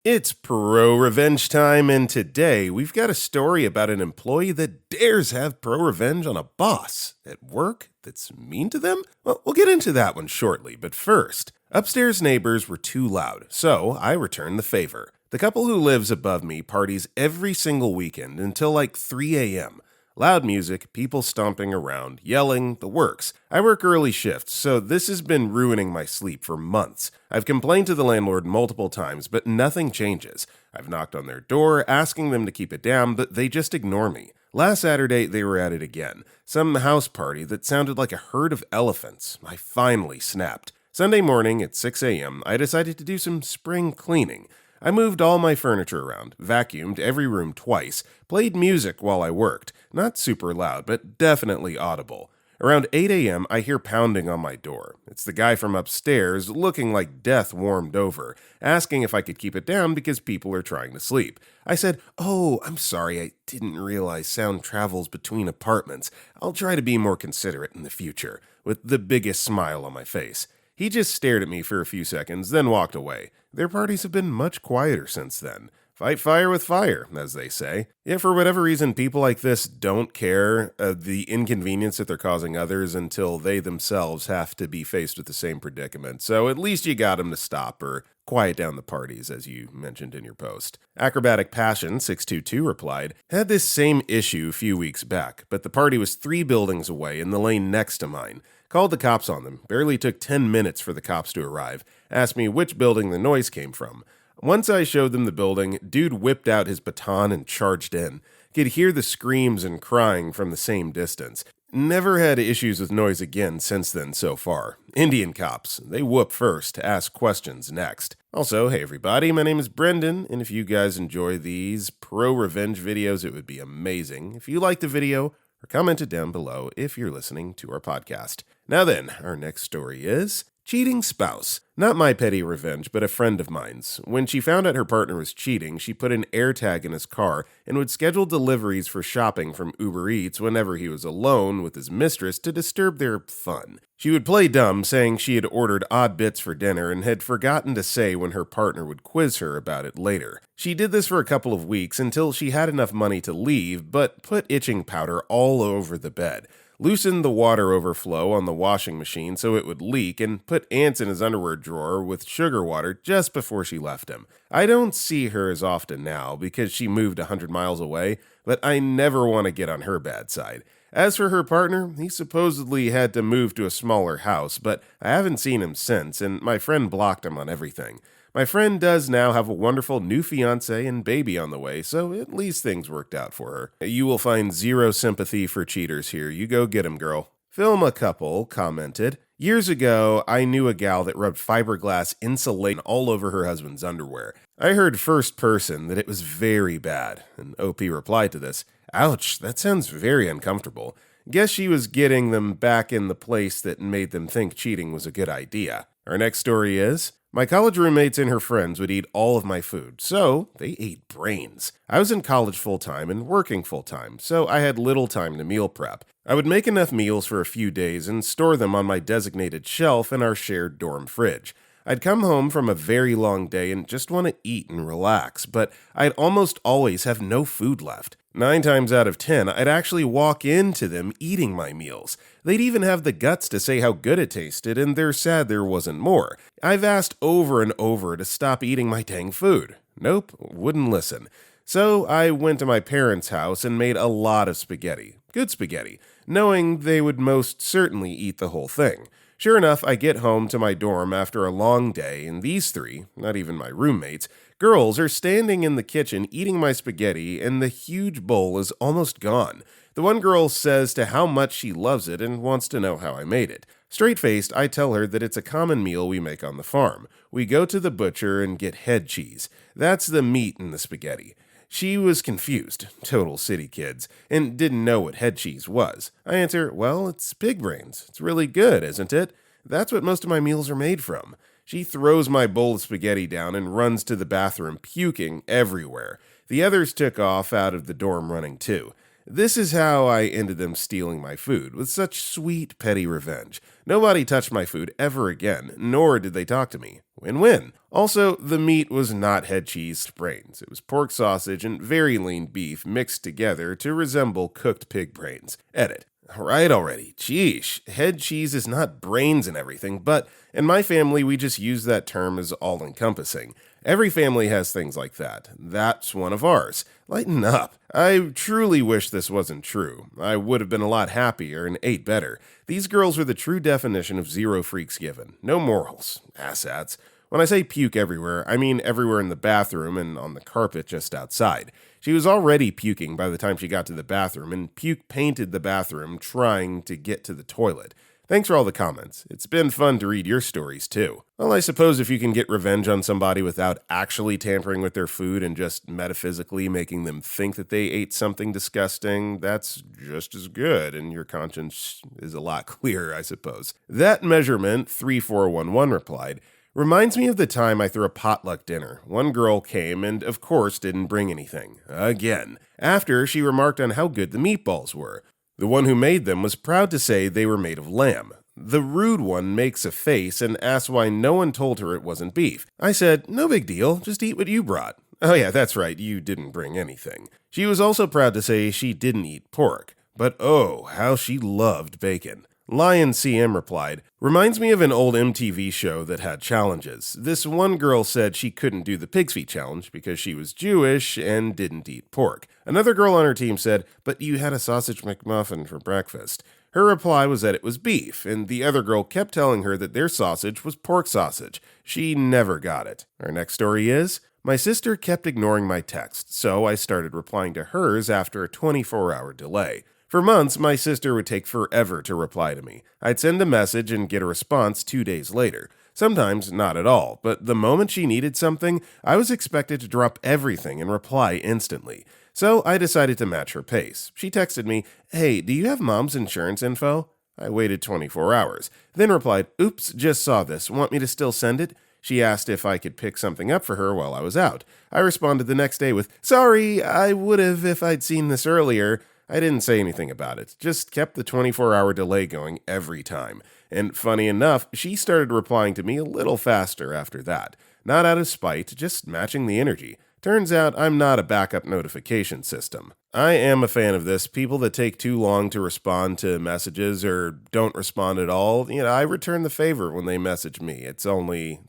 It's ProRevenge time, and today we've got a story about an employee that dares have ProRevenge on a boss at work that's mean to them? Well, we'll get into that one shortly, but first, upstairs neighbors were too loud, so I returned the favor. The couple who lives above me parties every single weekend until like 3 a.m. Loud music, people stomping around, yelling, the works. I work early shifts, so this has been ruining my sleep for months. I've complained to the landlord multiple times, but nothing changes. I've knocked on their door, asking them to keep it down, but they just ignore me. Last Saturday, they were at it again. Some house party that sounded like a herd of elephants. I finally snapped. Sunday morning at 6 a.m., I decided to do some spring cleaning. I moved all my furniture around, vacuumed every room twice, played music while I worked, not super loud, but definitely audible. Around 8 a.m., I hear pounding on my door. It's the guy from upstairs, looking like death warmed over, asking if I could keep it down because people are trying to sleep. I said, "Oh, I'm sorry, I didn't realize sound travels between apartments. I'll try to be more considerate in the future," with the biggest smile on my face. He just stared at me for a few seconds, then walked away. Their parties have been much quieter since then. Fight fire with fire, as they say. If for whatever reason people like this don't care the inconvenience that they're causing others until they themselves have to be faced with the same predicament. So at least you got them to stop or quiet down the parties, as you mentioned in your post. Acrobatic Passion 622 replied, "Had this same issue a few weeks back, but the party was 3 buildings away in the lane next to mine. Called the cops on them. Barely took 10 minutes for the cops to arrive. Asked me which building the noise came from. Once I showed them the building, dude whipped out his baton and charged in. Could hear the screams and crying from the same distance. Never had issues with noise again since then so far. Indian cops. They whoop first, ask questions next." Also, hey everybody, my name is Brendan, and if you guys enjoy these pro-revenge videos, it would be amazing if you like the video or comment it down below if you're listening to our podcast. Now then, our next story is cheating spouse. Not my petty revenge, but a friend of mine's. When she found out her partner was cheating, she put an AirTag in his car and would schedule deliveries for shopping from Uber Eats whenever he was alone with his mistress to disturb their fun. She would play dumb, saying she had ordered odd bits for dinner and had forgotten to say when her partner would quiz her about it later. She did this for a couple of weeks until she had enough money to leave, but put itching powder all over the bed. Loosened the water overflow on the washing machine so it would leak, and put ants in his underwear drawer with sugar water just before she left him. I don't see her as often now because she moved 100 miles away, but I never want to get on her bad side. As for her partner, he supposedly had to move to a smaller house, but I haven't seen him since, and my friend blocked him on everything. My friend does now have a wonderful new fiancé and baby on the way, so at least things worked out for her. You will find zero sympathy for cheaters here. You go get 'em, girl. Film a Couple commented, "Years ago, I knew a gal that rubbed fiberglass insulation all over her husband's underwear. I heard first person that it was very bad." And OP replied to this, "Ouch, that sounds very uncomfortable. Guess she was getting them back in the place that made them think cheating was a good idea." Our next story is, "My college roommates and her friends would eat all of my food, so they ate brains. I was in college full-time and working full-time, so I had little time to meal prep. I would make enough meals for a few days and store them on my designated shelf in our shared dorm fridge. I'd come home from a very long day and just want to eat and relax, but I'd almost always have no food left. 9 times out of 10, I'd actually walk into them eating my meals. They'd even have the guts to say how good it tasted, and they're sad there wasn't more. I've asked over and over to stop eating my dang food. Nope, wouldn't listen. So I went to my parents' house and made a lot of spaghetti. Good spaghetti, knowing they would most certainly eat the whole thing. Sure enough, I get home to my dorm after a long day, and these 3, not even my roommates, girls are standing in the kitchen eating my spaghetti, and the huge bowl is almost gone. The one girl says to how much she loves it and wants to know how I made it. Straight-faced, I tell her that it's a common meal we make on the farm. We go to the butcher and get head cheese. That's the meat in the spaghetti. She was confused, total city kids, and didn't know what head cheese was. I answer, "Well, it's pig brains. It's really good, isn't it? That's what most of my meals are made from." She throws my bowl of spaghetti down and runs to the bathroom, puking everywhere. The others took off out of the dorm running too. This is how I ended them stealing my food, with such sweet, petty revenge. Nobody touched my food ever again, nor did they talk to me. Win-win. Also, the meat was not head cheese brains. It was pork sausage and very lean beef mixed together to resemble cooked pig brains. Edit. Alright already. Sheesh. Head cheese is not brains and everything, but in my family we just use that term as all-encompassing. Every family has things like that. That's one of ours. Lighten up. I truly wish this wasn't true. I would have been a lot happier and ate better. These girls were the true definition of zero freaks given. No morals. Asshats. When I say puke everywhere, I mean everywhere in the bathroom and on the carpet just outside. She was already puking by the time she got to the bathroom, and puke painted the bathroom trying to get to the toilet. Thanks for all the comments. It's been fun to read your stories, too. Well, I suppose if you can get revenge on somebody without actually tampering with their food and just metaphysically making them think that they ate something disgusting, that's just as good, and your conscience is a lot clearer, I suppose. That measurement, 3411, replied, reminds me of the time I threw a potluck dinner. One girl came and, of course, didn't bring anything. Again. After, she remarked on how good the meatballs were. The one who made them was proud to say they were made of lamb. The rude one makes a face and asks why no one told her it wasn't beef. I said, no big deal, just eat what you brought. Oh yeah, that's right, you didn't bring anything. She was also proud to say she didn't eat pork. But oh, how she loved bacon. Lion CM replied, reminds me of an old MTV show that had challenges. This one girl said she couldn't do the pig's feet challenge because she was Jewish and didn't eat pork. Another girl on her team said, but you had a sausage McMuffin for breakfast. Her reply was that it was beef, and the other girl kept telling her that their sausage was pork sausage. She never got it. Our next story is, my sister kept ignoring my text, so I started replying to hers after a 24-hour delay. For months, my sister would take forever to reply to me. I'd send a message and get a response 2 days later. Sometimes not at all, but the moment she needed something, I was expected to drop everything and reply instantly. So I decided to match her pace. She texted me, hey, do you have mom's insurance info? I waited 24 hours, then replied, oops, just saw this. Want me to still send it? She asked if I could pick something up for her while I was out. I responded the next day with, sorry, I would have if I'd seen this earlier. I didn't say anything about it, just kept the 24-hour delay going every time. And funny enough, she started replying to me a little faster after that. Not out of spite, just matching the energy. Turns out I'm not a backup notification system. I am a fan of this. People that take too long to respond to messages or don't respond at all, I return the favor when they message me. It's only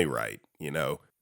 right,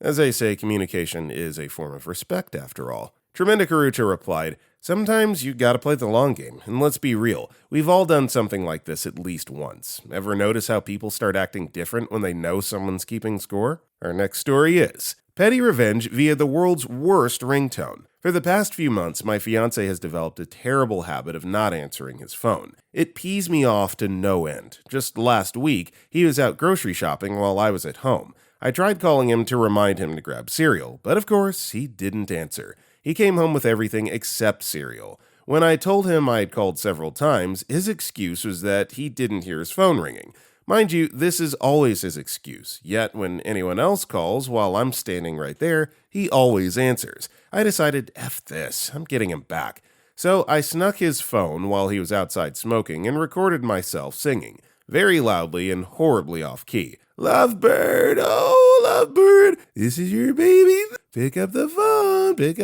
As they say, communication is a form of respect after all. Tremenda Karucha replied, sometimes you gotta play the long game, and let's be real, we've all done something like this at least once. Ever notice how people start acting different when they know someone's keeping score? Our next story is, petty revenge via the world's worst ringtone. For the past few months, my fiancé has developed a terrible habit of not answering his phone. It pees me off to no end. Just last week, he was out grocery shopping while I was at home. I tried calling him to remind him to grab cereal, but of course, he didn't answer. He came home with everything except cereal. When I told him I had called several times, his excuse was that he didn't hear his phone ringing. Mind you, this is always his excuse, yet when anyone else calls while I'm standing right there, he always answers. I decided, F this, I'm getting him back. So I snuck his phone while he was outside smoking and recorded myself singing, very loudly and horribly off-key. Lovebird, oh lovebird, this is your baby. Pick up the phone, baby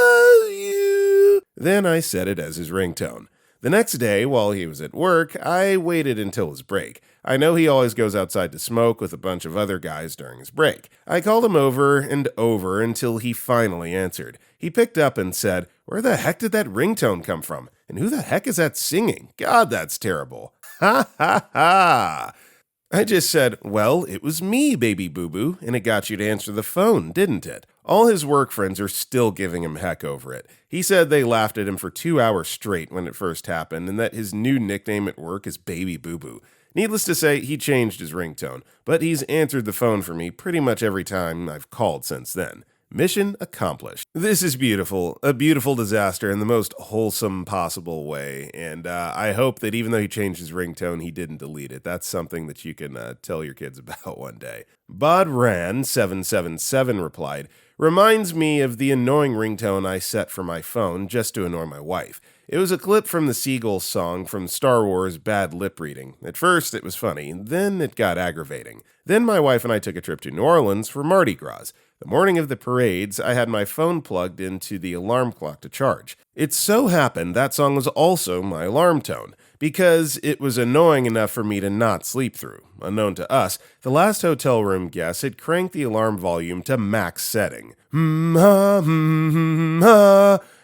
loves you. Then I set it as his ringtone. The next day, while he was at work, I waited until his break. I know he always goes outside to smoke with a bunch of other guys during his break. I called him over and over until he finally answered. He picked up and said, where the heck did that ringtone come from? And who the heck is that singing? God, that's terrible. Ha ha ha! I just said, well, it was me, baby boo-boo, and it got you to answer the phone, didn't it? All his work friends are still giving him heck over it. He said they laughed at him for 2 hours straight when it first happened, and that his new nickname at work is Baby Boo-Boo. Needless to say, he changed his ringtone, but he's answered the phone for me pretty much every time I've called since then. Mission accomplished. This is beautiful, a beautiful disaster in the most wholesome possible way, and I hope that even though he changed his ringtone, he didn't delete it. That's something that you can tell your kids about one day. Bodran777 replied, Reminds me of the annoying ringtone I set for my phone just to annoy my wife. It was a clip from the Seagulls song from Star Wars Bad Lip Reading. At first, it was funny, then it got aggravating. Then my wife and I took a trip to New Orleans for Mardi Gras. The morning of the parades, I had my phone plugged into the alarm clock to charge. It so happened that song was also my alarm tone, because it was annoying enough for me to not sleep through. Unknown to us, the last hotel room guest had cranked the alarm volume to max setting.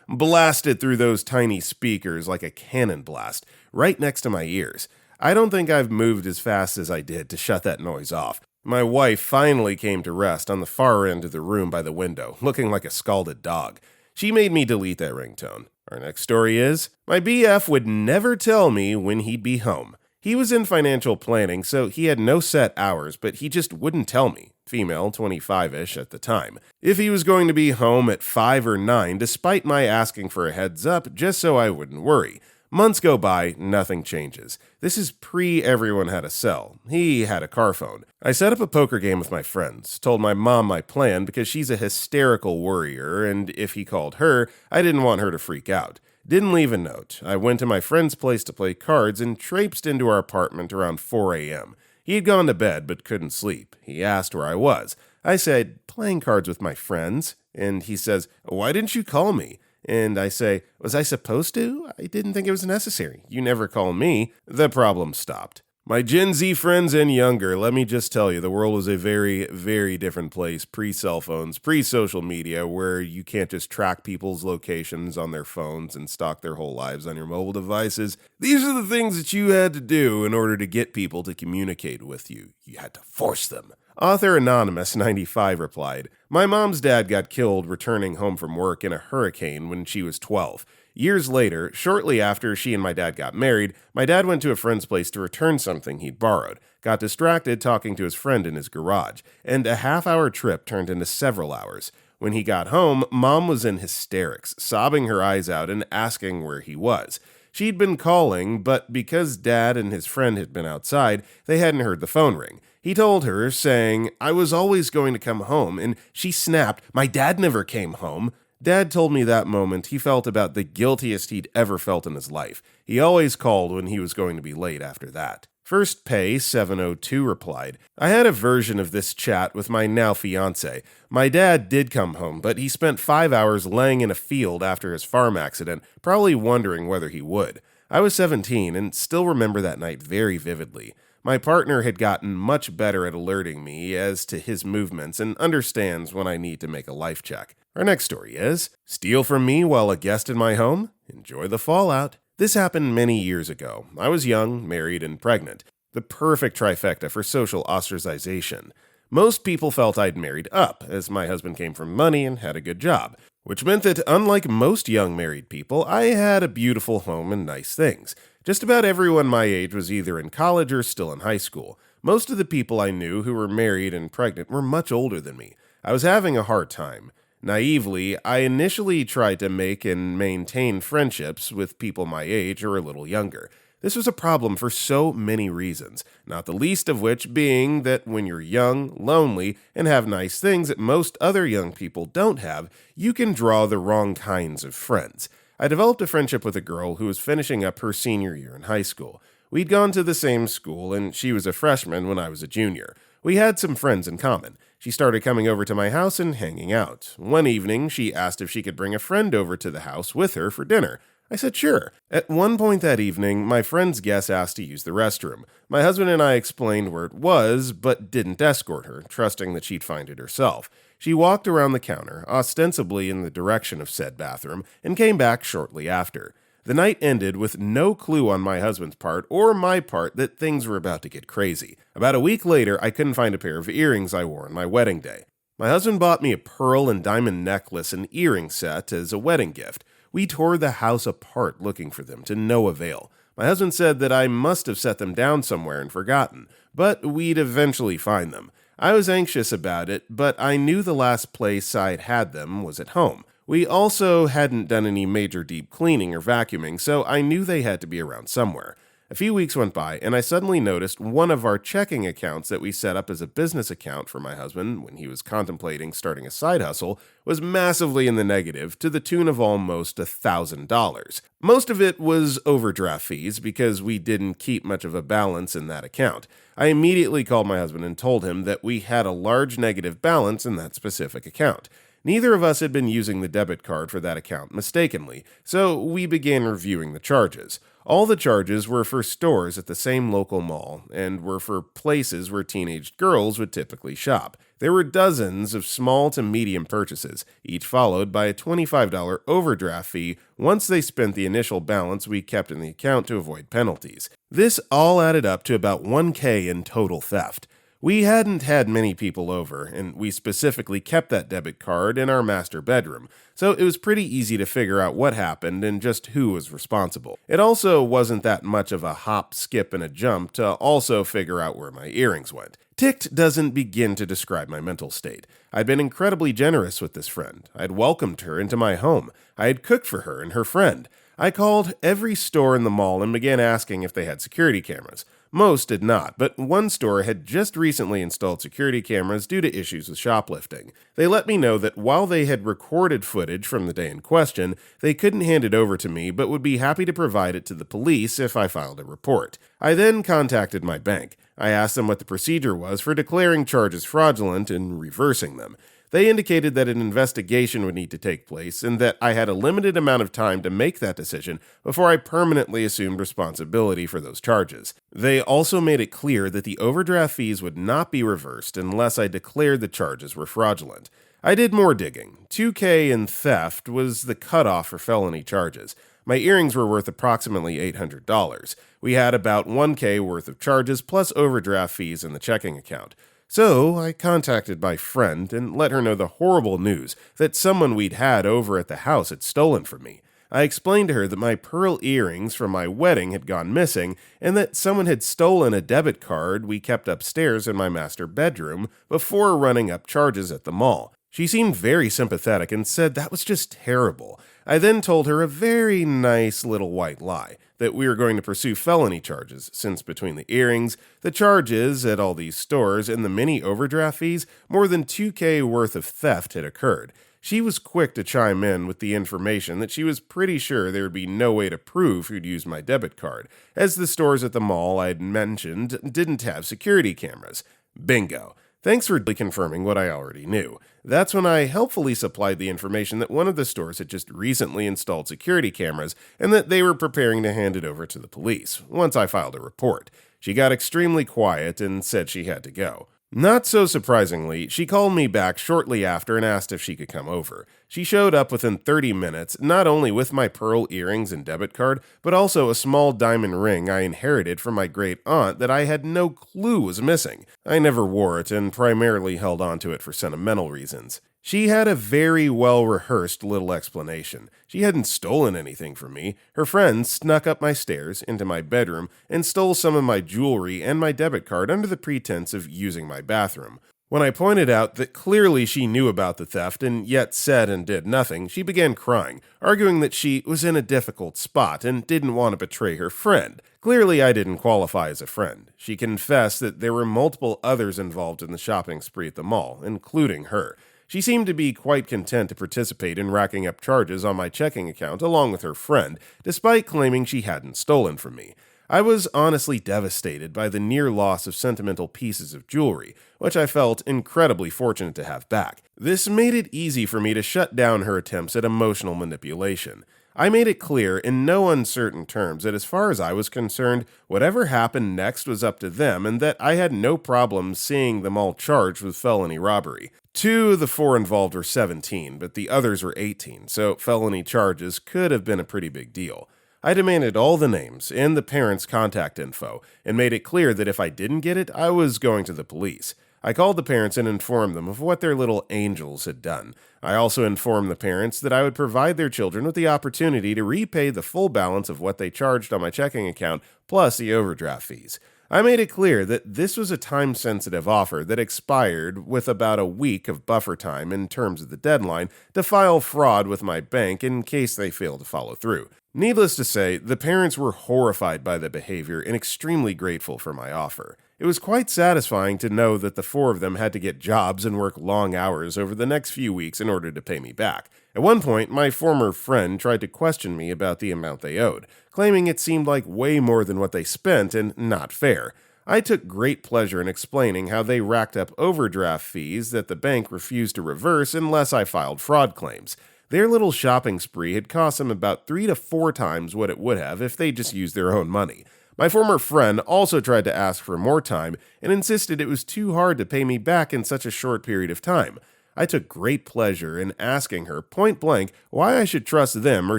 Blasted through those tiny speakers like a cannon blast, right next to my ears. I don't think I've moved as fast as I did to shut that noise off. My wife finally came to rest on the far end of the room by the window, looking like a scalded dog. She made me delete that ringtone. Our next story is, my BF would never tell me when he'd be home. He was in financial planning, so he had no set hours, but he just wouldn't tell me. Female, 25-ish at the time. If he was going to be home at 5 or 9, despite my asking for a heads up, just so I wouldn't worry. Months go by, nothing changes. This is pre-everyone had a cell. He had a car phone. I set up a poker game with my friends, told my mom my plan because she's a hysterical worrier, and if he called her, I didn't want her to freak out. Didn't leave a note. I went to my friend's place to play cards and traipsed into our apartment around 4 a.m. He had gone to bed but couldn't sleep. He asked where I was. I said, playing cards with my friends. And he says, why didn't you call me? And I say, was I supposed to? I didn't think it was necessary. You never call me. The problem stopped. My Gen Z friends and younger, let me just tell you, the world was a very, very different place pre-cell phones, pre-social media, where you can't just track people's locations on their phones and stalk their whole lives on your mobile devices. These are the things that you had to do in order to get people to communicate with you. You had to force them. Author Anonymous 95 replied, my mom's dad got killed returning home from work in a hurricane when she was 12. Years later, shortly after she and my dad got married, my dad went to a friend's place to return something he'd borrowed, got distracted talking to his friend in his garage, and a half-hour trip turned into several hours. When he got home, Mom was in hysterics, sobbing her eyes out and asking where he was. She'd been calling, but because Dad and his friend had been outside, they hadn't heard the phone ring. He told her, saying, I was always going to come home, and she snapped, my dad never came home. Dad told me that moment he felt about the guiltiest he'd ever felt in his life. He always called when he was going to be late after that. First Pay 702 replied, I had a version of this chat with my now fiance. My dad did come home, but he spent 5 hours laying in a field after his farm accident, probably wondering whether he would. I was 17 and still remember that night very vividly. My partner had gotten much better at alerting me as to his movements and understands when I need to make a life check. Our next story is, steal from me while a guest in my home? Enjoy the fallout. This happened many years ago. I was young, married, and pregnant. The perfect trifecta for social ostracization. Most people felt I'd married up, as my husband came from money and had a good job, which meant that, unlike most young married people, I had a beautiful home and nice things. Just about everyone my age was either in college or still in high school. Most of the people I knew who were married and pregnant were much older than me. I was having a hard time. Naively, I initially tried to make and maintain friendships with people my age or a little younger. This was a problem for so many reasons, not the least of which being that when you're young, lonely, and have nice things that most other young people don't have, you can draw the wrong kinds of friends. I developed a friendship with a girl who was finishing up her senior year in high school. We'd gone to the same school, and she was a freshman when I was a junior. We had some friends in common. She started coming over to my house and hanging out. One evening, she asked if she could bring a friend over to the house with her for dinner. I said sure. At one point that evening, my friend's guest asked to use the restroom. My husband and I explained where it was, but didn't escort her, trusting that she'd find it herself. She walked around the counter, ostensibly in the direction of said bathroom, and came back shortly after. The night ended with no clue on my husband's part or my part that things were about to get crazy. About a week later, I couldn't find a pair of earrings I wore on my wedding day. My husband bought me a pearl and diamond necklace and earring set as a wedding gift. We tore the house apart looking for them to no avail. My husband said that I must have set them down somewhere and forgotten, but we'd eventually find them. I was anxious about it, but I knew the last place I'd had them was at home. We also hadn't done any major deep cleaning or vacuuming, so I knew they had to be around somewhere. A few weeks went by, and I suddenly noticed one of our checking accounts that we set up as a business account for my husband when he was contemplating starting a side hustle was massively in the negative to the tune of almost $1,000. Most of it was overdraft fees because we didn't keep much of a balance in that account. I immediately called my husband and told him that we had a large negative balance in that specific account. Neither of us had been using the debit card for that account mistakenly, so we began reviewing the charges. All the charges were for stores at the same local mall and were for places where teenage girls would typically shop. There were dozens of small to medium purchases, each followed by a $25 overdraft fee once they spent the initial balance we kept in the account to avoid penalties. This all added up to about $1,000 in total theft. We hadn't had many people over, and we specifically kept that debit card in our master bedroom, so it was pretty easy to figure out what happened and just who was responsible. It also wasn't that much of a hop, skip, and a jump to also figure out where my earrings went. Ticked doesn't begin to describe my mental state. I'd been incredibly generous with this friend. I'd welcomed her into my home. I had cooked for her and her friend. I called every store in the mall and began asking if they had security cameras. Most did not, but one store had just recently installed security cameras due to issues with shoplifting. They let me know that while they had recorded footage from the day in question, they couldn't hand it over to me but would be happy to provide it to the police if I filed a report. I then contacted my bank. I asked them what the procedure was for declaring charges fraudulent and reversing them. They indicated that an investigation would need to take place and that I had a limited amount of time to make that decision before I permanently assumed responsibility for those charges. They also made it clear that the overdraft fees would not be reversed unless I declared the charges were fraudulent. I did more digging. $2,000 in theft was the cutoff for felony charges. My earrings were worth approximately $800. We had about $1,000 worth of charges plus overdraft fees in the checking account. So I contacted my friend and let her know the horrible news that someone we'd had over at the house had stolen from me. I explained to her that my pearl earrings from my wedding had gone missing and that someone had stolen a debit card we kept upstairs in my master bedroom before running up charges at the mall. She seemed very sympathetic and said that was just terrible. I then told her a very nice little white lie, that we were going to pursue felony charges, since between the earrings, the charges at all these stores, and the mini overdraft fees, more than $2,000 worth of theft had occurred. She was quick to chime in with the information that she was pretty sure there would be no way to prove who'd used my debit card, as the stores at the mall I'd mentioned didn't have security cameras. Bingo. Thanks for confirming what I already knew. That's when I helpfully supplied the information that one of the stores had just recently installed security cameras and that they were preparing to hand it over to the police once I filed a report. She got extremely quiet and said she had to go. Not so surprisingly, she called me back shortly after and asked if she could come over. She showed up within 30 minutes, not only with my pearl earrings and debit card, but also a small diamond ring I inherited from my great aunt that I had no clue was missing. I never wore it and primarily held onto it for sentimental reasons. She had a very well-rehearsed little explanation. She hadn't stolen anything from me. Her friend snuck up my stairs into my bedroom and stole some of my jewelry and my debit card under the pretense of using my bathroom. When I pointed out that clearly she knew about the theft and yet said and did nothing, she began crying, arguing that she was in a difficult spot and didn't want to betray her friend. Clearly, I didn't qualify as a friend. She confessed that there were multiple others involved in the shopping spree at the mall, including her. She seemed to be quite content to participate in racking up charges on my checking account along with her friend, despite claiming she hadn't stolen from me. I was honestly devastated by the near loss of sentimental pieces of jewelry, which I felt incredibly fortunate to have back. This made it easy for me to shut down her attempts at emotional manipulation. I made it clear in no uncertain terms that as far as I was concerned, whatever happened next was up to them and that I had no problem seeing them all charged with felony robbery. 2 of the 4 involved were 17, but the others were 18, so felony charges could have been a pretty big deal. I demanded all the names and the parents' contact info and made it clear that if I didn't get it, I was going to the police. I called the parents and informed them of what their little angels had done. I also informed the parents that I would provide their children with the opportunity to repay the full balance of what they charged on my checking account, plus the overdraft fees. I made it clear that this was a time-sensitive offer that expired with about a week of buffer time in terms of the deadline to file fraud with my bank in case they failed to follow through. Needless to say, the parents were horrified by the behavior and extremely grateful for my offer. It was quite satisfying to know that the four of them had to get jobs and work long hours over the next few weeks in order to pay me back. At one point, my former friend tried to question me about the amount they owed, claiming it seemed like way more than what they spent and not fair. I took great pleasure in explaining how they racked up overdraft fees that the bank refused to reverse unless I filed fraud claims. Their little shopping spree had cost them about 3 to 4 times what it would have if they just used their own money. My former friend also tried to ask for more time and insisted it was too hard to pay me back in such a short period of time. I took great pleasure in asking her point blank why I should trust them or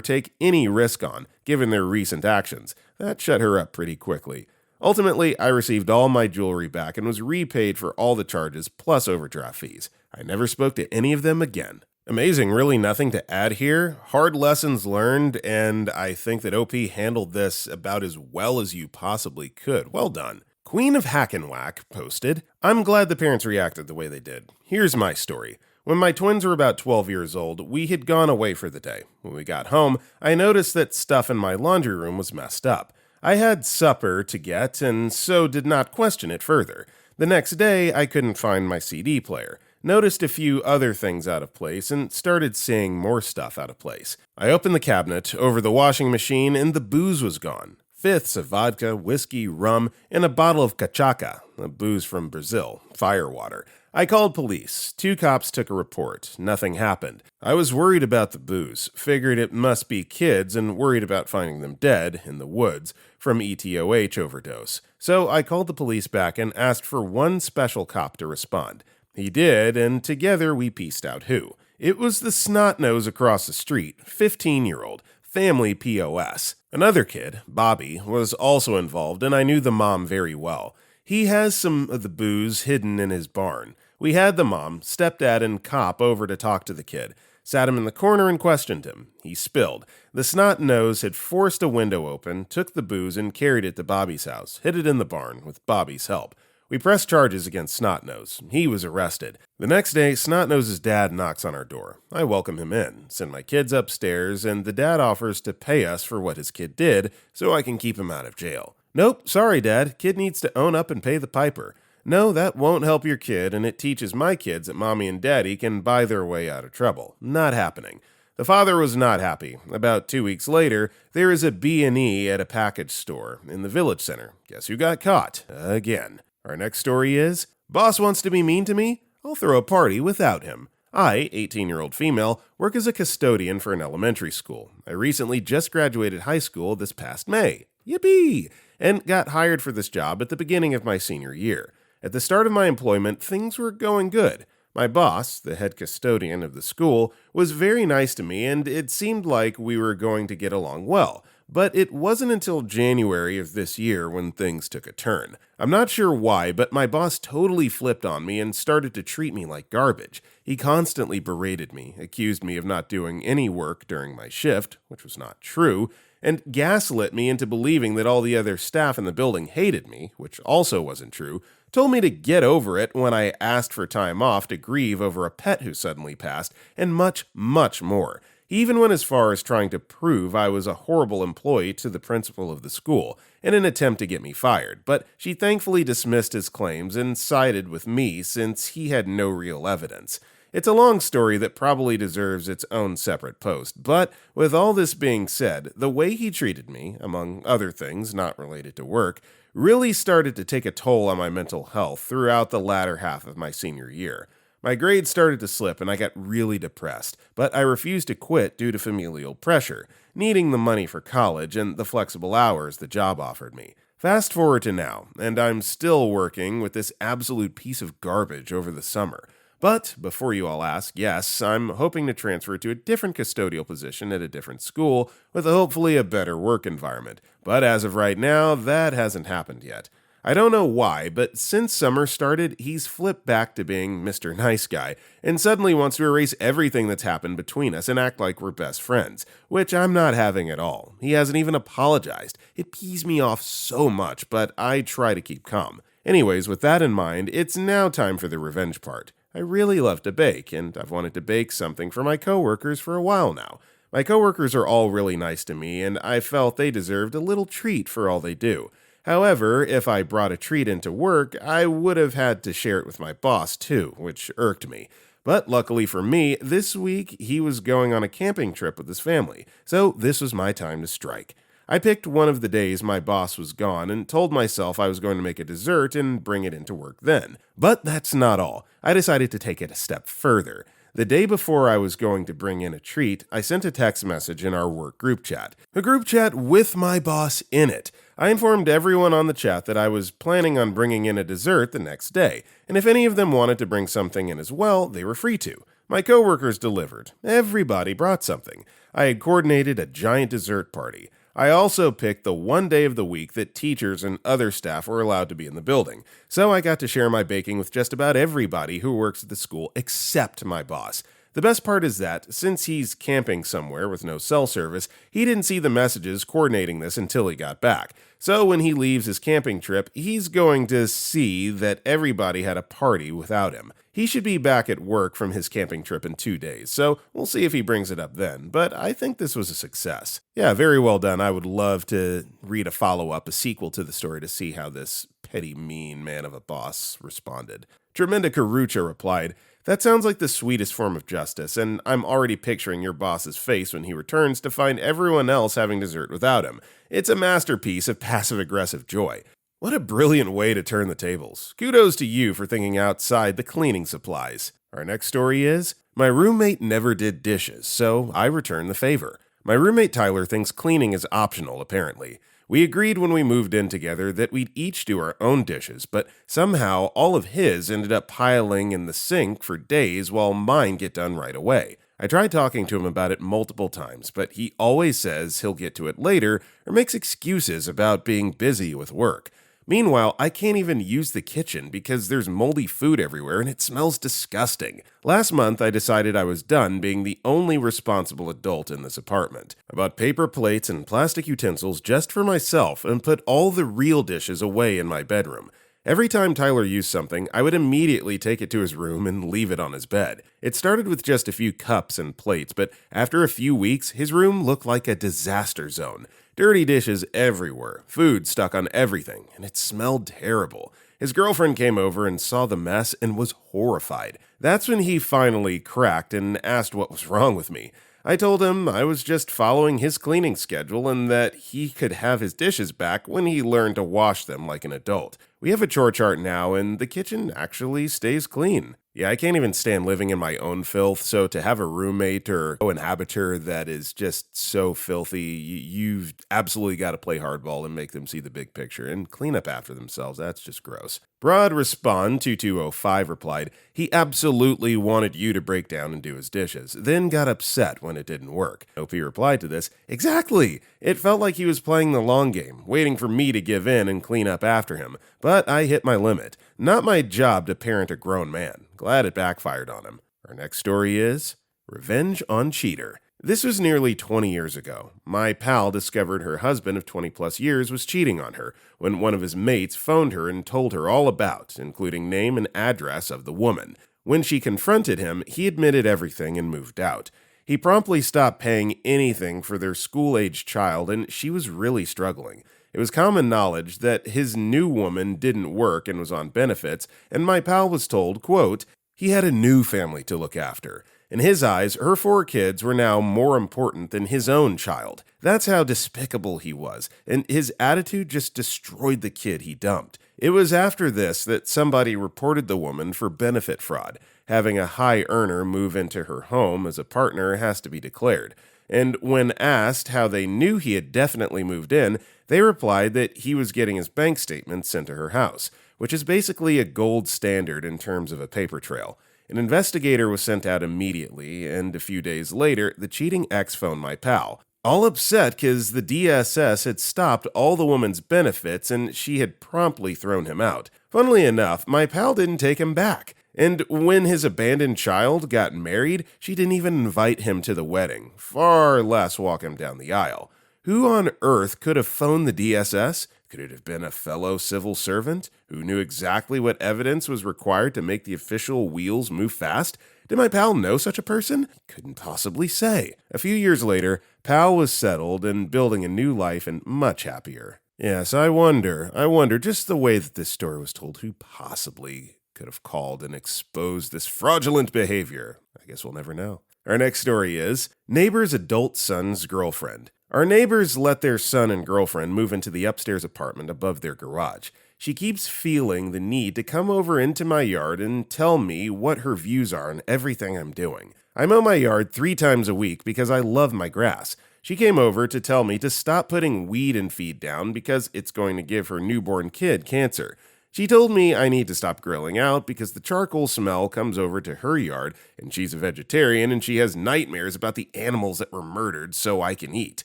take any risk on, given their recent actions. That shut her up pretty quickly. Ultimately, I received all my jewelry back and was repaid for all the charges plus overdraft fees. I never spoke to any of them again. Amazing, really nothing to add here. Hard lessons learned, and I think that OP handled this about as well as you possibly could. Well done. Queen of Hack and Whack posted, I'm glad the parents reacted the way they did. Here's my story. When my twins were about 12 years old, we had gone away for the day. When we got home, I noticed that stuff in my laundry room was messed up. I had supper to get, and so did not question it further. The next day, I couldn't find my CD player. Noticed a few other things out of place and started seeing more stuff out of place. I opened the cabinet over the washing machine and the booze was gone. Fifths of vodka, whiskey, rum, and a bottle of cachaca, a booze from Brazil, firewater. I called police. 2 cops took a report. Nothing happened. I was worried about the booze, figured it must be kids, and worried about finding them dead in the woods from ETOH overdose. So I called the police back and asked for one special cop to respond. He did, and together we pieced out who. It was the snot-nose across the street, 15-year-old, family POS. Another kid, Bobby, was also involved, and I knew the mom very well. He has some of the booze hidden in his barn. We had the mom, stepdad, and cop over to talk to the kid. Sat him in the corner and questioned him. He spilled. The snot-nose had forced a window open, took the booze, and carried it to Bobby's house, hid it in the barn with Bobby's help. We pressed charges against Snotnose. He was arrested. The next day, Snotnose's dad knocks on our door. I welcome him in, send my kids upstairs, and the dad offers to pay us for what his kid did so I can keep him out of jail. Nope, sorry, Dad. Kid needs to own up and pay the piper. No, that won't help your kid, and it teaches my kids that Mommy and Daddy can buy their way out of trouble. Not happening. The father was not happy. About 2 weeks later, there is a B&E at a package store in the village center. Guess who got caught? Again. Our next story is, boss wants to be mean to me? I'll throw a party without him. I, 18-year-old female, work as a custodian for an elementary school. I recently just graduated high school this past May. Yippee! And got hired for this job at the beginning of my senior year. At the start of my employment, things were going good. My boss, the head custodian of the school, was very nice to me, and it seemed like we were going to get along well. But it wasn't until January of this year when things took a turn. I'm not sure why, but my boss totally flipped on me and started to treat me like garbage. He constantly berated me, accused me of not doing any work during my shift, which was not true, and gaslit me into believing that all the other staff in the building hated me, which also wasn't true, told me to get over it when I asked for time off to grieve over a pet who suddenly passed, and much, much more. He even went as far as trying to prove I was a horrible employee to the principal of the school in an attempt to get me fired, but she thankfully dismissed his claims and sided with me since he had no real evidence. It's a long story that probably deserves its own separate post, but with all this being said, the way he treated me, among other things not related to work, really started to take a toll on my mental health throughout the latter half of my senior year. My grades started to slip and I got really depressed, but I refused to quit due to familial pressure, needing the money for college and the flexible hours the job offered me. Fast forward to now, and I'm still working with this absolute piece of garbage over the summer. But before you all ask, yes, I'm hoping to transfer to a different custodial position at a different school with hopefully a better work environment. But as of right now, that hasn't happened yet. I don't know why, but since summer started, he's flipped back to being Mr. Nice Guy and suddenly wants to erase everything that's happened between us and act like we're best friends, which I'm not having at all. He hasn't even apologized. It pees me off so much, but I try to keep calm. Anyways, with that in mind, it's now time for the revenge part. I really love to bake, and I've wanted to bake something for my coworkers for a while now. My coworkers are all really nice to me, and I felt they deserved a little treat for all they do. However, if I brought a treat into work, I would have had to share it with my boss too, which irked me. But luckily for me, this week he was going on a camping trip with his family, so this was my time to strike. I picked one of the days my boss was gone and told myself I was going to make a dessert and bring it into work then. But that's not all. I decided to take it a step further. The day before I was going to bring in a treat, I sent a text message in our work group chat. A group chat with my boss in it. I informed everyone on the chat that I was planning on bringing in a dessert the next day, and if any of them wanted to bring something in as well, they were free to. My coworkers delivered. Everybody brought something. I had coordinated a giant dessert party. I also picked the one day of the week that teachers and other staff were allowed to be in the building, so I got to share my baking with just about everybody who works at the school except my boss. The best part is that, since he's camping somewhere with no cell service, he didn't see the messages coordinating this until he got back. So when he leaves his camping trip, he's going to see that everybody had a party without him. He should be back at work from his camping trip in 2 days, so we'll see if he brings it up then, but I think this was a success. Yeah, very well done. I would love to read a follow-up, a sequel to the story to see how this petty, mean man of a boss responded. Tremenda Karucha replied, "That sounds like the sweetest form of justice, and I'm already picturing your boss's face when he returns to find everyone else having dessert without him. It's a masterpiece of passive-aggressive joy." What a brilliant way to turn the tables. Kudos to you for thinking outside the cleaning supplies. Our next story is, my roommate never did dishes, so I returned the favor. My roommate Tyler thinks cleaning is optional, apparently. We agreed when we moved in together that we'd each do our own dishes, but somehow all of his ended up piling in the sink for days while mine get done right away. I tried talking to him about it multiple times, but he always says he'll get to it later or makes excuses about being busy with work. Meanwhile, I can't even use the kitchen because there's moldy food everywhere and it smells disgusting. Last month, I decided I was done being the only responsible adult in this apartment. I bought paper plates and plastic utensils just for myself and put all the real dishes away in my bedroom. Every time Tyler used something, I would immediately take it to his room and leave it on his bed. It started with just a few cups and plates, but after a few weeks, his room looked like a disaster zone. Dirty dishes everywhere, food stuck on everything, and it smelled terrible. His girlfriend came over and saw the mess and was horrified. That's when he finally cracked and asked what was wrong with me. I told him I was just following his cleaning schedule and that he could have his dishes back when he learned to wash them like an adult. We have a chore chart now, and the kitchen actually stays clean. Yeah, I can't even stand living in my own filth, so to have a roommate or co-inhabitor that is just so filthy, you've absolutely got to play hardball and make them see the big picture and clean up after themselves. That's just gross. Broad Respond 2205 replied, he absolutely wanted you to break down and do his dishes, then got upset when it didn't work. OP replied to this, exactly! It felt like he was playing the long game, waiting for me to give in and clean up after him, but I hit my limit. Not my job to parent a grown man. Glad it backfired on him. Our next story is Revenge on Cheater. This was nearly 20 years ago. My pal discovered her husband of 20 plus years was cheating on her when one of his mates phoned her and told her all about, including name and address of the woman. When she confronted him, he admitted everything and moved out. He promptly stopped paying anything for their school-aged child, and she was really struggling. It was common knowledge that his new woman didn't work and was on benefits, and my pal was told, quote, he had a new family to look after. In his eyes, her 4 kids were now more important than his own child. That's how despicable he was, and his attitude just destroyed the kid he dumped. It was after this that somebody reported the woman for benefit fraud. Having a high earner move into her home as a partner has to be declared. And when asked how they knew he had definitely moved in, they replied that he was getting his bank statement sent to her house, which is basically a gold standard in terms of a paper trail. An investigator was sent out immediately, and a few days later, the cheating ex phoned my pal, all upset because the DSS had stopped all the woman's benefits and she had promptly thrown him out. Funnily enough, my pal didn't take him back. And when his abandoned child got married, she didn't even invite him to the wedding, far less walk him down the aisle. Who on earth could have phoned the DSS? Could it have been a fellow civil servant who knew exactly what evidence was required to make the official wheels move fast? Did my pal know such a person? Couldn't possibly say. A few years later, pal was settled and building a new life and much happier. Yes, I wonder just the way that this story was told, who possibly could have called and exposed this fraudulent behavior? I guess we'll never know. Our next story is neighbor's adult son's girlfriend. Our neighbors let their son and girlfriend move into the upstairs apartment above their garage. She keeps feeling the need to come over into my yard and tell me what her views are on everything I'm doing. I mow my yard 3 times a week because I love my grass. She came over to tell me to stop putting weed and feed down because it's going to give her newborn kid cancer. She told me I need to stop grilling out because the charcoal smell comes over to her yard, and she's a vegetarian and she has nightmares about the animals that were murdered so I can eat.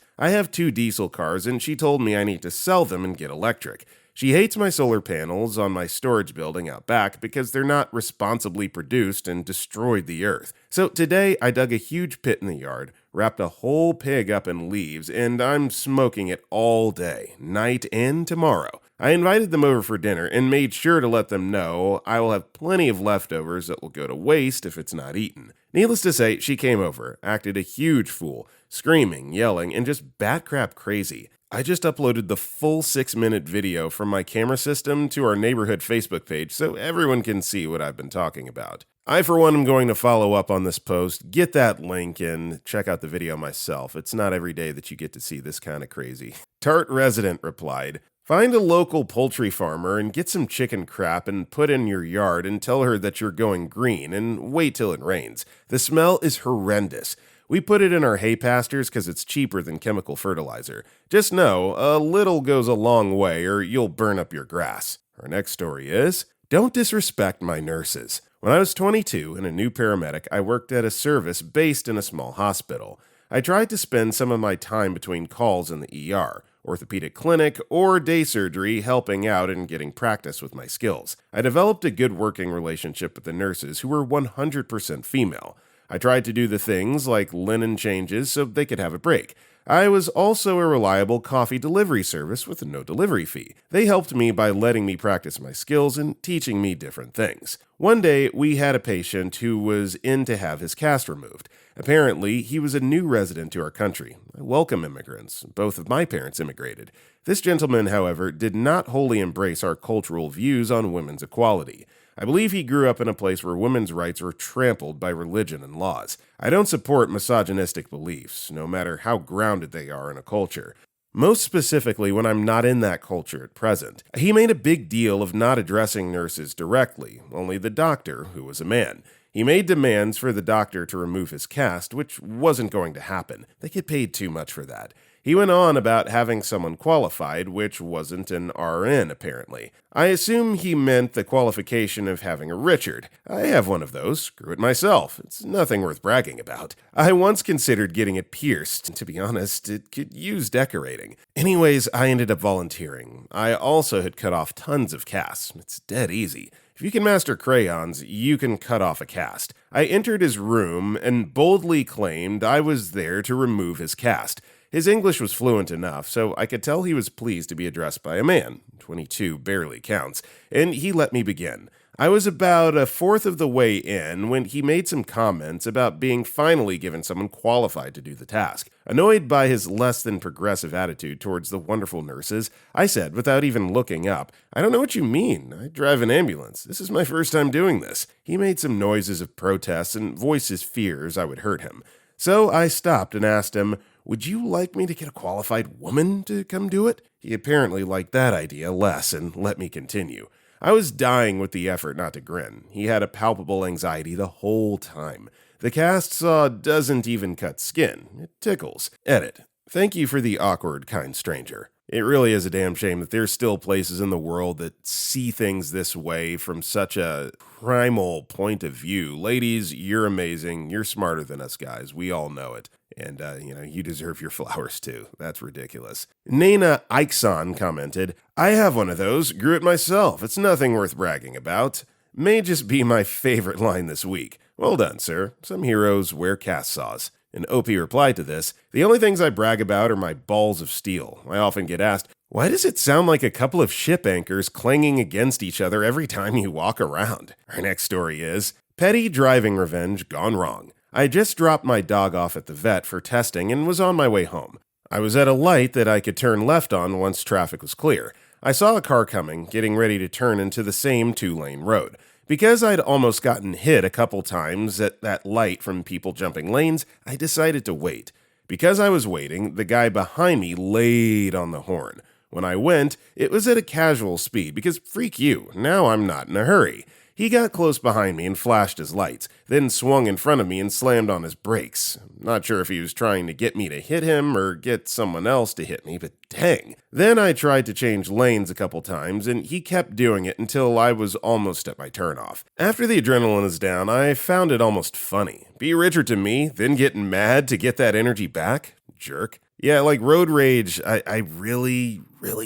I have 2 diesel cars and she told me I need to sell them and get electric. She hates my solar panels on my storage building out back because they're not responsibly produced and destroyed the earth. So today I dug a huge pit in the yard, wrapped a whole pig up in leaves, and I'm smoking it all day, night and tomorrow. I invited them over for dinner and made sure to let them know I will have plenty of leftovers that will go to waste if it's not eaten. Needless to say, she came over, acted a huge fool, screaming, yelling, and just bat crap crazy. I just uploaded the full 6-minute video from my camera system to our neighborhood Facebook page so everyone can see what I've been talking about. I, for one, am going to follow up on this post, get that link, and check out the video myself. It's not every day that you get to see this kind of crazy. Tart Resident replied, "Find a local poultry farmer and get some chicken crap and put in your yard and tell her that you're going green and wait till it rains. The smell is horrendous. We put it in our hay pastures because it's cheaper than chemical fertilizer. Just know, a little goes a long way or you'll burn up your grass." Our next story is, don't disrespect my nurses. When I was 22 and a new paramedic, I worked at a service based in a small hospital. I tried to spend some of my time between calls in the ER, orthopedic clinic, or day surgery helping out and getting practice with my skills. I developed a good working relationship with the nurses who were 100% female. I tried to do the things like linen changes so they could have a break. I was also a reliable coffee delivery service with no delivery fee. They helped me by letting me practice my skills and teaching me different things. One day, we had a patient who was in to have his cast removed. Apparently, he was a new resident to our country. I welcome immigrants. Both of my parents immigrated. This gentleman, however, did not wholly embrace our cultural views on women's equality. I believe he grew up in a place where women's rights were trampled by religion and laws. I don't support misogynistic beliefs, no matter how grounded they are in a culture. Most specifically when I'm not in that culture at present. He made a big deal of not addressing nurses directly, only the doctor, who was a man. He made demands for the doctor to remove his cast, which wasn't going to happen. They get paid too much for that. He went on about having someone qualified, which wasn't an RN, apparently. I assume he meant the qualification of having a Richard. I have one of those. Screw it myself. It's nothing worth bragging about. I once considered getting it pierced. To be honest, it could use decorating. Anyways, I ended up volunteering. I also had cut off tons of casts. It's dead easy. If you can master crayons, you can cut off a cast. I entered his room and boldly claimed I was there to remove his cast. His English was fluent enough, so I could tell he was pleased to be addressed by a man. 22 barely counts, and he let me begin. I was about a fourth of the way in when he made some comments about being finally given someone qualified to do the task. Annoyed by his less than progressive attitude towards the wonderful nurses, I said, without even looking up, "I don't know what you mean. I drive an ambulance. This is my first time doing this." He made some noises of protest and voiced his fears I would hurt him. So I stopped and asked him, "Would you like me to get a qualified woman to come do it?" He apparently liked that idea less and let me continue. I was dying with the effort not to grin. He had a palpable anxiety the whole time. The cast saw doesn't even cut skin. It tickles. Edit. Thank you for the awkward, kind stranger. It really is a damn shame that there's still places in the world that see things this way from such a primal point of view. Ladies, you're amazing. You're smarter than us guys. We all know it. And, you deserve your flowers too. That's ridiculous. Nana Ikeson commented, "I have one of those. Grew it myself. It's nothing worth bragging about. May just be my favorite line this week. Well done, sir. Some heroes wear cast saws." And OP replied to this, "The only things I brag about are my balls of steel. I often get asked, why does it sound like a couple of ship anchors clanging against each other every time you walk around?" Our next story is, Petty driving revenge gone wrong. I just dropped my dog off at the vet for testing and was on my way home. I was at a light that I could turn left on once traffic was clear. I saw a car coming, getting ready to turn into the same two-lane road. Because I'd almost gotten hit a couple times at that light from people jumping lanes, I decided to wait. Because I was waiting, the guy behind me laid on the horn. When I went, it was at a casual speed because freak you, now I'm not in a hurry. He got close behind me and flashed his lights, then swung in front of me and slammed on his brakes. Not sure if he was trying to get me to hit him or get someone else to hit me, but dang. Then I tried to change lanes a couple times, and he kept doing it until I was almost at my turnoff. After the adrenaline is down, I found it almost funny. Be richer to me, then getting mad to get that energy back? Jerk. Yeah, like road rage, I really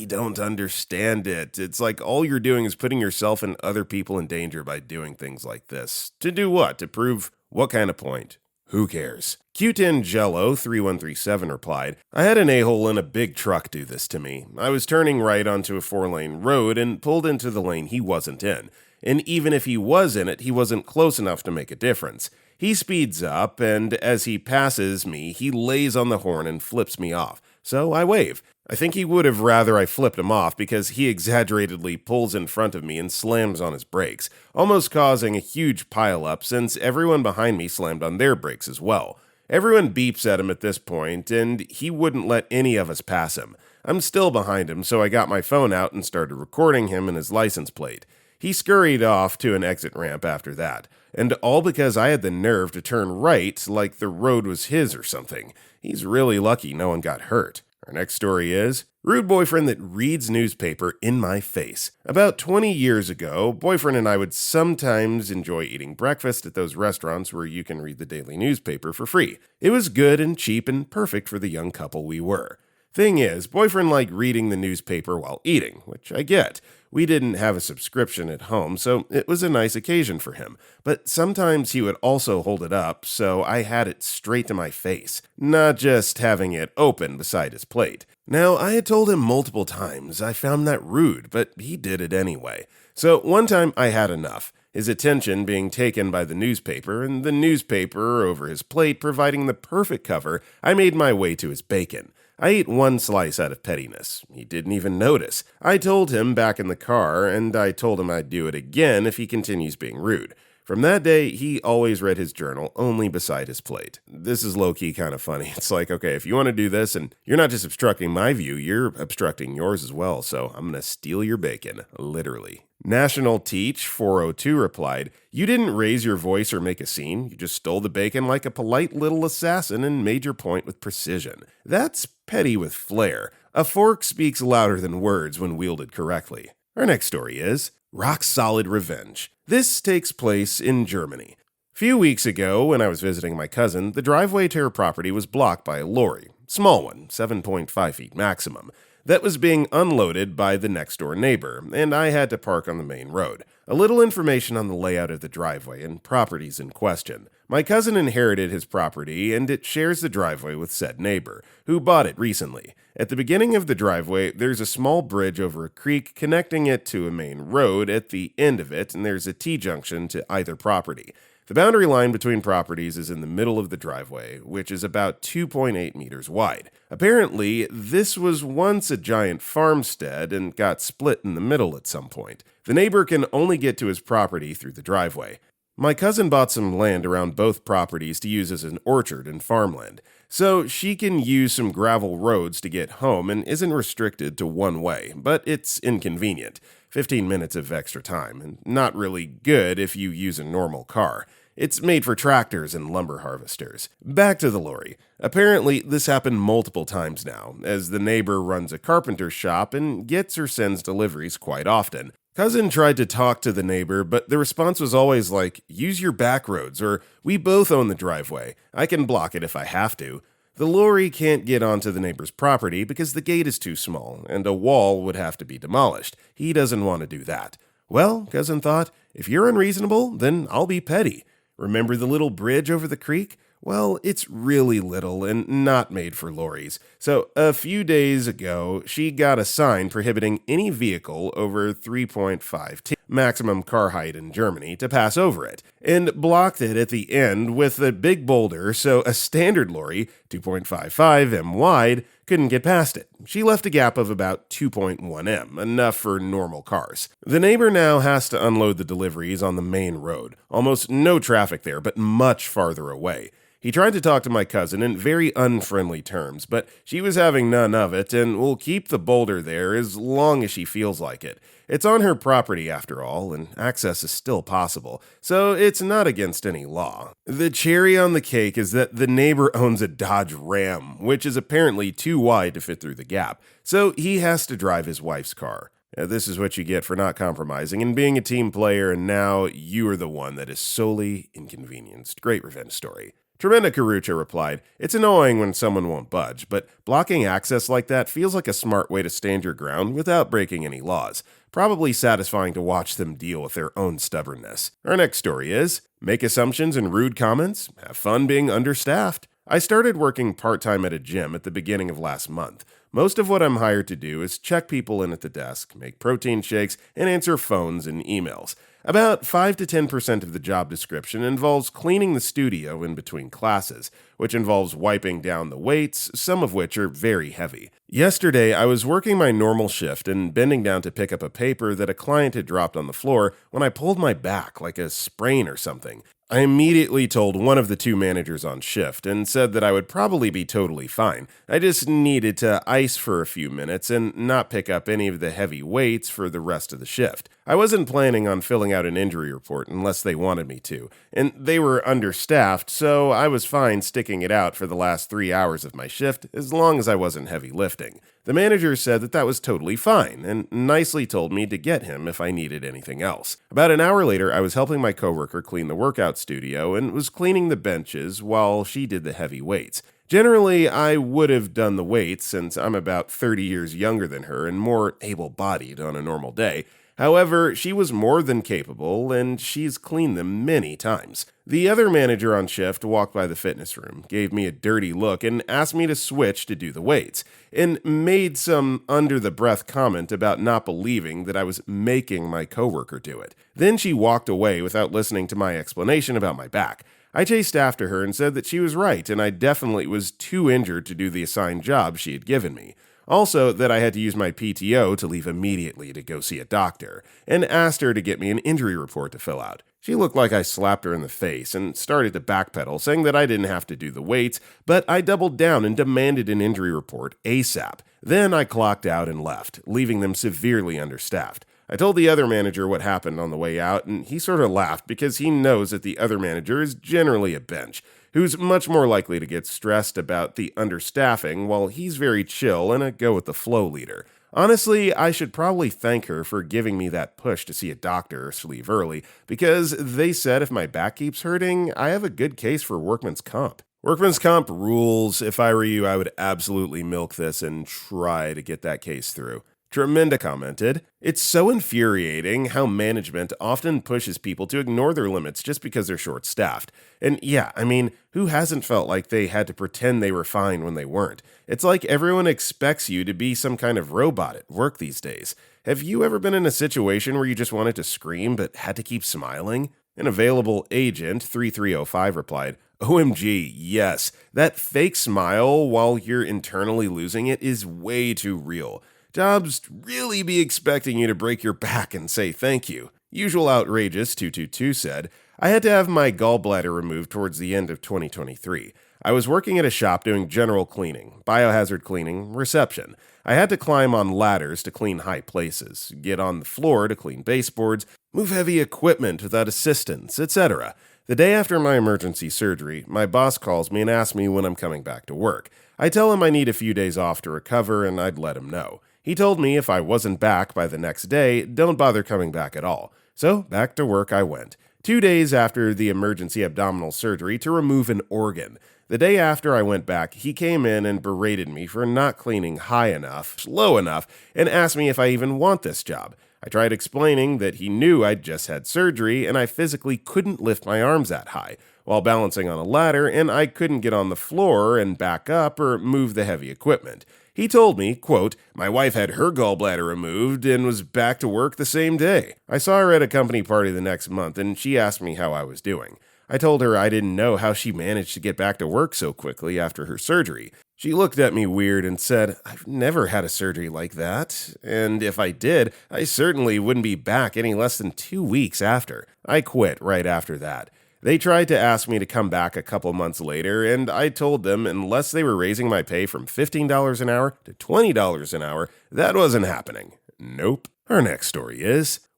don't understand it. It's like all you're doing is putting yourself and other people in danger by doing things like this. To do what? To prove what kind of point? Who cares? Q10 Jello 3137 replied, I had an a-hole in a big truck do this to me. I was turning right onto a 4-lane road and pulled into the lane he wasn't in. And even if he was in it, he wasn't close enough to make a difference. He speeds up, and as he passes me, he lays on the horn and flips me off. So I wave. I think he would have rather I flipped him off because he exaggeratedly pulls in front of me and slams on his brakes, almost causing a huge pileup since everyone behind me slammed on their brakes as well. Everyone beeps at him at this point, and he wouldn't let any of us pass him. I'm still behind him, so I got my phone out and started recording him and his license plate. He scurried off to an exit ramp after that, and all because I had the nerve to turn right like the road was his or something. He's really lucky no one got hurt. Our next story is, rude boyfriend that reads newspaper in my face. About 20 years ago, boyfriend and I would sometimes enjoy eating breakfast at those restaurants where you can read the daily newspaper for free. It was good and cheap and perfect for the young couple we were. Thing is, boyfriend liked reading the newspaper while eating, which I get. We didn't have a subscription at home, so it was a nice occasion for him. But sometimes he would also hold it up, so I had it straight to my face, not just having it open beside his plate. Now, I had told him multiple times I found that rude, but he did it anyway. So one time I had enough. His attention being taken by the newspaper, and the newspaper over his plate providing the perfect cover, I made my way to his bacon. I ate one slice out of pettiness. He didn't even notice. I told him back in the car, and I told him I'd do it again if he continues being rude. From that day, he always read his journal only beside his plate. This is low-key kind of funny. It's like, okay, if you want to do this, and you're not just obstructing my view, you're obstructing yours as well, so I'm going to steal your bacon, literally. National Teach 402 replied, you didn't raise your voice or make a scene. You just stole the bacon like a polite little assassin and made your point with precision. That's petty with flair. A fork speaks louder than words when wielded correctly. Our next story is rock solid revenge. This takes place in Germany. A few weeks ago, when I was visiting my cousin, the driveway to her property was blocked by a lorry. Small one, 7.5 feet maximum. That was being unloaded by the next door neighbor, and I had to park on the main road. A little information on the layout of the driveway and properties in question. My cousin inherited his property, and it shares the driveway with said neighbor, who bought it recently. At the beginning of the driveway, there's a small bridge over a creek connecting it to a main road at the end of it, and there's a T-junction to either property. The boundary line between properties is in the middle of the driveway, which is about 2.8 meters wide. Apparently, this was once a giant farmstead and got split in the middle at some point. The neighbor can only get to his property through the driveway. My cousin bought some land around both properties to use as an orchard and farmland, so she can use some gravel roads to get home and isn't restricted to one way, but it's inconvenient. 15 minutes of extra time, and not really good if you use a normal car. It's made for tractors and lumber harvesters. Back to the lorry. Apparently, this happened multiple times now, as the neighbor runs a carpenter shop and gets or sends deliveries quite often. Cousin tried to talk to the neighbor, but the response was always like, use your back roads, or we both own the driveway. I can block it if I have to. The lorry can't get onto the neighbor's property because the gate is too small, and a wall would have to be demolished. He doesn't want to do that. Well, cousin thought, if you're unreasonable, then I'll be petty. Remember the little bridge over the creek? Well, it's really little and not made for lorries. So a few days ago, she got a sign prohibiting any vehicle over 3.5 T. maximum car height in Germany, to pass over it, and blocked it at the end with a big boulder so a standard lorry, 2.55 m wide, couldn't get past it. She left a gap of about 2.1 m, enough for normal cars. The neighbor now has to unload the deliveries on the main road. Almost no traffic there, but much farther away. He tried to talk to my cousin in very unfriendly terms, but she was having none of it and will keep the boulder there as long as she feels like it. It's on her property after all, and access is still possible, so it's not against any law. The cherry on the cake is that the neighbor owns a Dodge Ram, which is apparently too wide to fit through the gap, so he has to drive his wife's car. This is what you get for not compromising and being a team player, and now you are the one that is solely inconvenienced. Great revenge story. Tremenda Karucha replied, "It's annoying when someone won't budge, but blocking access like that feels like a smart way to stand your ground without breaking any laws. Probably satisfying to watch them deal with their own stubbornness." Our next story is, make assumptions and rude comments, have fun being understaffed. I started working part-time at a gym at the beginning of last month. Most of what I'm hired to do is check people in at the desk, make protein shakes, and answer phones and emails. About 5 to 10% of the job description involves cleaning the studio in between classes, which involves wiping down the weights, some of which are very heavy. Yesterday, I was working my normal shift and bending down to pick up a paper that a client had dropped on the floor when I pulled my back like a sprain or something. I immediately told one of the two managers on shift and said that I would probably be totally fine. I just needed to ice for a few minutes and not pick up any of the heavy weights for the rest of the shift. I wasn't planning on filling out an injury report unless they wanted me to, and they were understaffed, so I was fine sticking it out for the last 3 hours of my shift as long as I wasn't heavy lifting. The manager said that that was totally fine and nicely told me to get him if I needed anything else. About an hour later, I was helping my coworker clean the workout studio and was cleaning the benches while she did the heavy weights. Generally, I would have done the weights since I'm about 30 years younger than her and more able-bodied on a normal day. However, she was more than capable, and she's cleaned them many times. The other manager on shift walked by the fitness room, gave me a dirty look, and asked me to switch to do the weights, and made some under-the-breath comment about not believing that I was making my coworker do it. Then she walked away without listening to my explanation about my back. I chased after her and said that she was right, and I definitely was too injured to do the assigned job she had given me. Also, that I had to use my PTO to leave immediately to go see a doctor, and asked her to get me an injury report to fill out. She looked like I slapped her in the face and started to backpedal, saying that I didn't have to do the weights, but I doubled down and demanded an injury report ASAP. Then I clocked out and left, leaving them severely understaffed. I told the other manager what happened on the way out, and he sort of laughed because he knows that the other manager is generally a bench, who's much more likely to get stressed about the understaffing while he's very chill and a go-with-the-flow leader. Honestly, I should probably thank her for giving me that push to see a doctor or to leave early, because they said if my back keeps hurting, I have a good case for workman's comp. Workman's comp rules. If I were you, I would absolutely milk this and try to get that case through. Tremenda commented, "It's so infuriating how management often pushes people to ignore their limits just because they're short-staffed. And yeah, I mean, who hasn't felt like they had to pretend they were fine when they weren't? It's like everyone expects you to be some kind of robot at work these days. Have you ever been in a situation where you just wanted to scream but had to keep smiling?" An available agent, 3305, replied, "OMG, yes. That fake smile while you're internally losing it is way too real. Jobs really be expecting you to break your back and say thank you." Usual Outrageous 222 said, "I had to have my gallbladder removed towards the end of 2023. I was working at a shop doing general cleaning, biohazard cleaning, reception. I had to climb on ladders to clean high places, get on the floor to clean baseboards, move heavy equipment without assistance, etc. The day after my emergency surgery, my boss calls me and asks me when I'm coming back to work. I tell him I need a few days off to recover and I'd let him know. He told me if I wasn't back by the next day, don't bother coming back at all. So back to work I went. 2 days after the emergency abdominal surgery to remove an organ. The day after I went back, he came in and berated me for not cleaning high enough, low enough, and asked me if I even want this job. I tried explaining that he knew I'd just had surgery and I physically couldn't lift my arms that high while balancing on a ladder, and I couldn't get on the floor and back up or move the heavy equipment. He told me, quote, "My wife had her gallbladder removed and was back to work the same day. I saw her at a company party the next month and she asked me how I was doing. I told her I didn't know how she managed to get back to work so quickly after her surgery. She looked at me weird and said, 'I've never had a surgery like that, and if I did, I certainly wouldn't be back any less than 2 weeks after.' I quit right after that. They tried to ask me to come back a couple months later, and I told them unless they were raising my pay from $15 an hour to $20 an hour, that wasn't happening. Nope. Our next story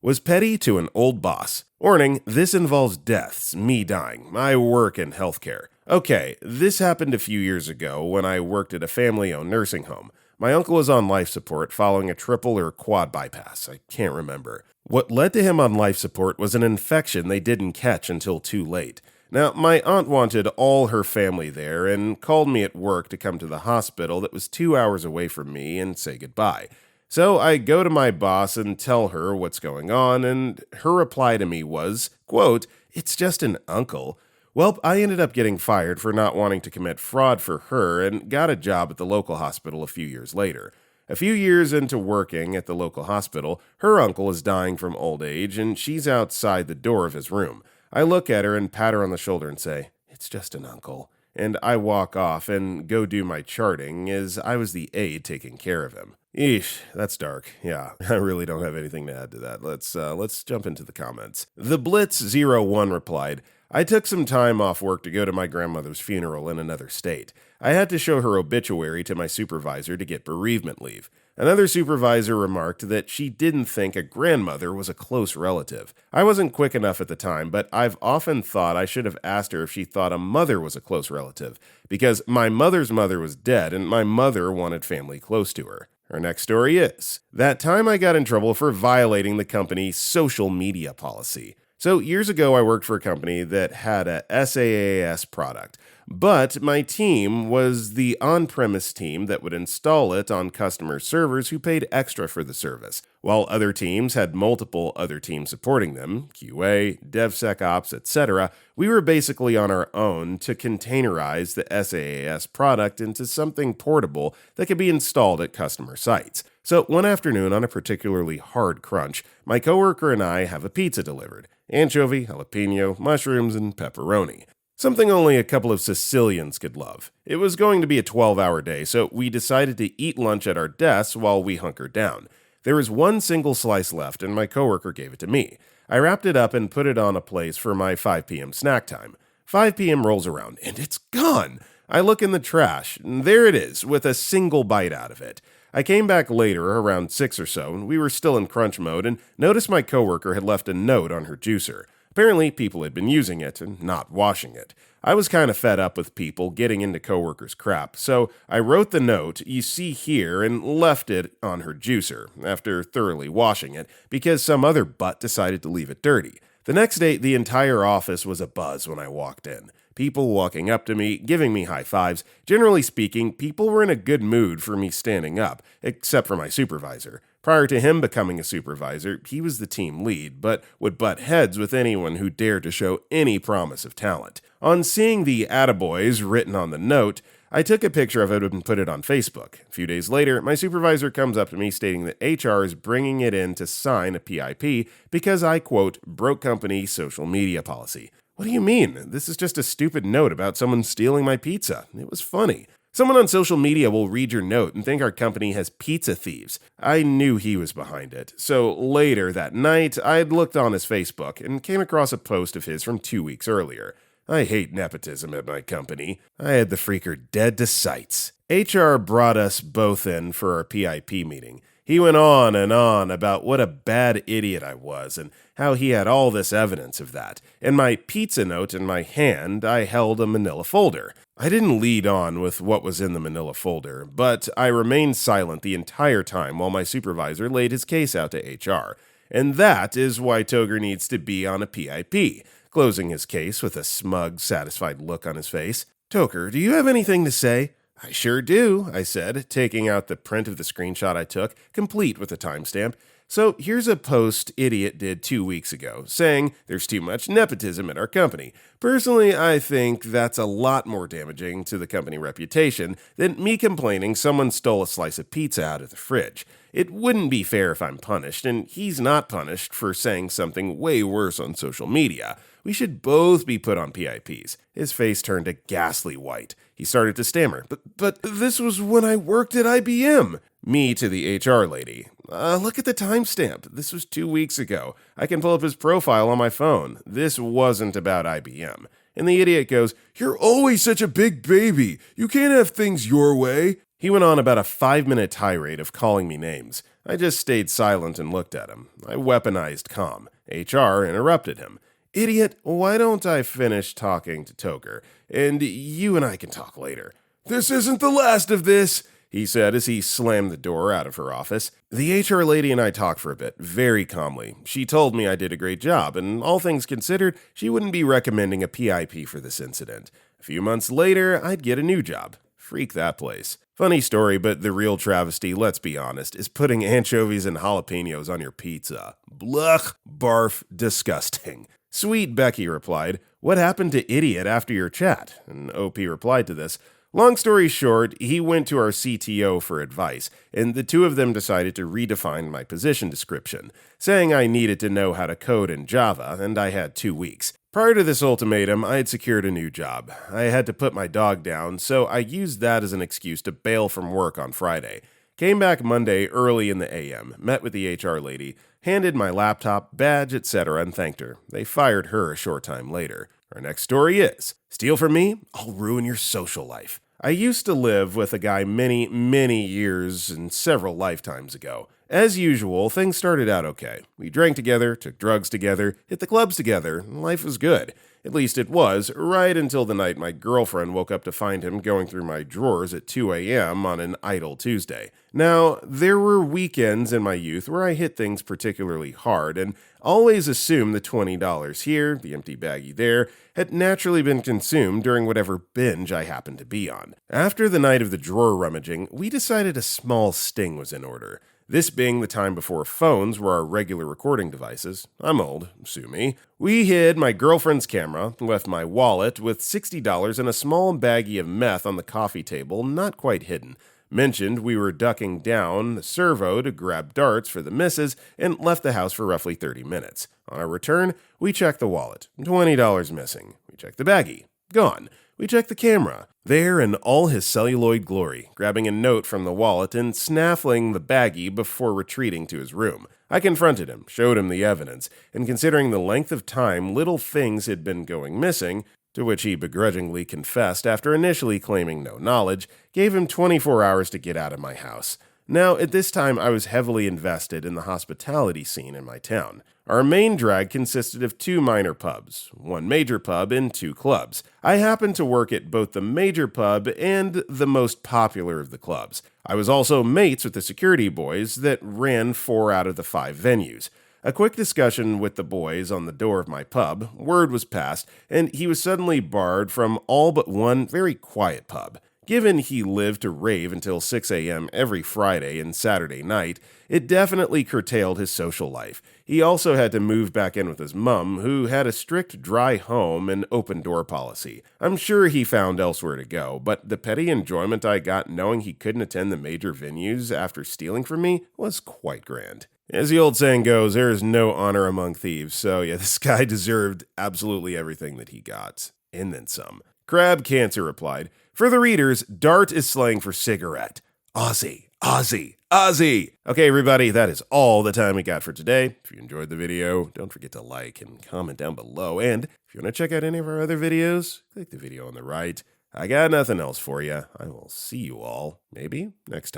was petty to an old boss. Warning, this involves deaths, me dying. I work in healthcare. Okay, this happened a few years ago when I worked at a family-owned nursing home. My uncle was on life support following a triple or quad bypass. I can't remember. What led to him on life support was an infection they didn't catch until too late. Now, my aunt wanted all her family there and called me at work to come to the hospital that was 2 hours away from me and say goodbye. So I go to my boss and tell her what's going on, and her reply to me was, quote, "It's just an uncle." Well, I ended up getting fired for not wanting to commit fraud for her and got a job at the local hospital a few years later. A few years into working at the local hospital, her uncle is dying from old age and she's outside the door of his room. I look at her and pat her on the shoulder and say, "It's just an uncle." And I walk off and go do my charting as I was the aide taking care of him. Eesh, that's dark. Yeah, I really don't have anything to add to that. Let's jump into the comments. The Blitz01 replied, "I took some time off work to go to my grandmother's funeral in another state. I had to show her obituary to my supervisor to get bereavement leave. Another supervisor remarked that she didn't think a grandmother was a close relative. I wasn't quick enough at the time, but I've often thought I should have asked her if she thought a mother was a close relative, because my mother's mother was dead and my mother wanted family close to her." Our next story is, that time I got in trouble for violating the company's social media policy. So years ago, I worked for a company that had a SaaS product, but my team was the on-premise team that would install it on customer servers who paid extra for the service, while other teams had multiple other teams supporting them, QA, DevSecOps, etc. We were basically on our own to containerize the SaaS product into something portable that could be installed at customer sites. So one afternoon on a particularly hard crunch, my coworker and I have a pizza delivered. Anchovy, jalapeno, mushrooms, and pepperoni. Something only a couple of Sicilians could love. It was going to be a 12-hour day, so we decided to eat lunch at our desks while we hunkered down. There was one single slice left, and my coworker gave it to me. I wrapped it up and put it on a place for my 5 p.m. snack time. 5 p.m. rolls around, and it's gone. I look in the trash, and there it is, with a single bite out of it. I came back later, around 6 or so, and we were still in crunch mode, and noticed my coworker had left a note on her juicer. Apparently, people had been using it and not washing it. I was kind of fed up with people getting into coworkers' crap, so I wrote the note you see here and left it on her juicer after thoroughly washing it because some other butt decided to leave it dirty. The next day, the entire office was abuzz when I walked in. People walking up to me, giving me high fives. Generally speaking, people were in a good mood for me standing up, except for my supervisor. Prior to him becoming a supervisor, he was the team lead, but would butt heads with anyone who dared to show any promise of talent. On seeing the attaboys written on the note, I took a picture of it and put it on Facebook. A few days later, my supervisor comes up to me stating that HR is bringing it in to sign a PIP because I, quote, broke company social media policy. What do you mean? This is just a stupid note about someone stealing my pizza. It was funny. Someone on social media will read your note and think our company has pizza thieves. I knew he was behind it. So later that night, I had looked on his Facebook and came across a post of his from 2 weeks earlier. I hate nepotism at my company. I had the freaker dead to sights. HR brought us both in for our PIP meeting. He went on and on about what a bad idiot I was and how he had all this evidence of that. In my pizza note in my hand, I held a manila folder. I didn't lead on with what was in the manila folder, but I remained silent the entire time while my supervisor laid his case out to HR. And that is why Toger needs to be on a PIP, closing his case with a smug, satisfied look on his face. "Toker, do you have anything to say?" "I sure do," I said, taking out the print of the screenshot I took, complete with a timestamp. So here's a post Idiot did 2 weeks ago, saying there's too much nepotism at our company. Personally, I think that's a lot more damaging to the company reputation than me complaining someone stole a slice of pizza out of the fridge. It wouldn't be fair if I'm punished, and he's not punished for saying something way worse on social media. We should both be put on PIPs. His face turned a ghastly white. He started to stammer. But this was when I worked at IBM. Me to the HR lady. Look at the timestamp. This was 2 weeks ago. I can pull up his profile on my phone. This wasn't about IBM. And the idiot goes, "You're always such a big baby. You can't have things your way." He went on about a 5-minute tirade of calling me names. I just stayed silent and looked at him. I weaponized calm. HR interrupted him. "Idiot, why don't I finish talking to Toker, and you and I can talk later." "This isn't the last of this," he said as he slammed the door out of her office. The HR lady and I talked for a bit, very calmly. She told me I did a great job, and all things considered, she wouldn't be recommending a PIP for this incident. A few months later, I'd get a new job. Freak that place. Funny story, but the real travesty, let's be honest, is putting anchovies and jalapenos on your pizza. Blech, barf, disgusting. Sweet Becky replied, "What happened to Idiot after your chat?" And OP replied to this, "Long story short, he went to our CTO for advice, and the two of them decided to redefine my position description, saying I needed to know how to code in Java, and I had 2 weeks. Prior to this ultimatum, I had secured a new job. I had to put my dog down, so I used that as an excuse to bail from work on Friday. Came back Monday early in the AM, met with the HR lady, handed my laptop, badge, etc., and thanked her. They fired her a short time later. Our next story is, steal from me, I'll ruin your social life. I used to live with a guy many years and several lifetimes ago. As usual, things started out okay. We drank together, took drugs together, hit the clubs together, and life was good. At least it was, right until the night my girlfriend woke up to find him going through my drawers at 2 a.m. on an idle Tuesday. Now, there were weekends in my youth where I hit things particularly hard, and always assumed the $20 here, the empty baggie there, had naturally been consumed during whatever binge I happened to be on. After the night of the drawer rummaging, we decided a small sting was in order. This being the time before phones were our regular recording devices. I'm old, sue me. We hid my girlfriend's camera, left my wallet with $60 and a small baggie of meth on the coffee table, not quite hidden. Mentioned we were ducking down the servo to grab darts for the missus and left the house for roughly 30 minutes. On our return, we checked the wallet. $20 missing. We checked the baggie. Gone. We checked the camera. There in all his celluloid glory, grabbing a note from the wallet and snaffling the baggie before retreating to his room. I confronted him, showed him the evidence, and considering the length of time little things had been going missing, to which he begrudgingly confessed after initially claiming no knowledge, gave him 24 hours to get out of my house. Now, at this time, I was heavily invested in the hospitality scene in my town. Our main drag consisted of 2 minor pubs, 1 major pub, and 2 clubs. I happened to work at both the major pub and the most popular of the clubs. I was also mates with the security boys that ran 4 out of the 5 venues. A quick discussion with the boys on the door of my pub, word was passed, and he was suddenly barred from all but one very quiet pub. Given he lived to rave until 6 a.m. every Friday and Saturday night, it definitely curtailed his social life. He also had to move back in with his mum, who had a strict dry home and open door policy. I'm sure he found elsewhere to go, but the petty enjoyment I got knowing he couldn't attend the major venues after stealing from me was quite grand. As the old saying goes, there is no honor among thieves, so yeah, this guy deserved absolutely everything that he got, and then some. Crab Cancer replied, "For the readers, dart is slang for cigarette. Aussie, Aussie, Aussie." Okay, everybody, that is all the time we got for today. If you enjoyed the video, don't forget to like and comment down below. And if you want to check out any of our other videos, click the video on the right. I got nothing else for you. I will see you all, maybe, next time.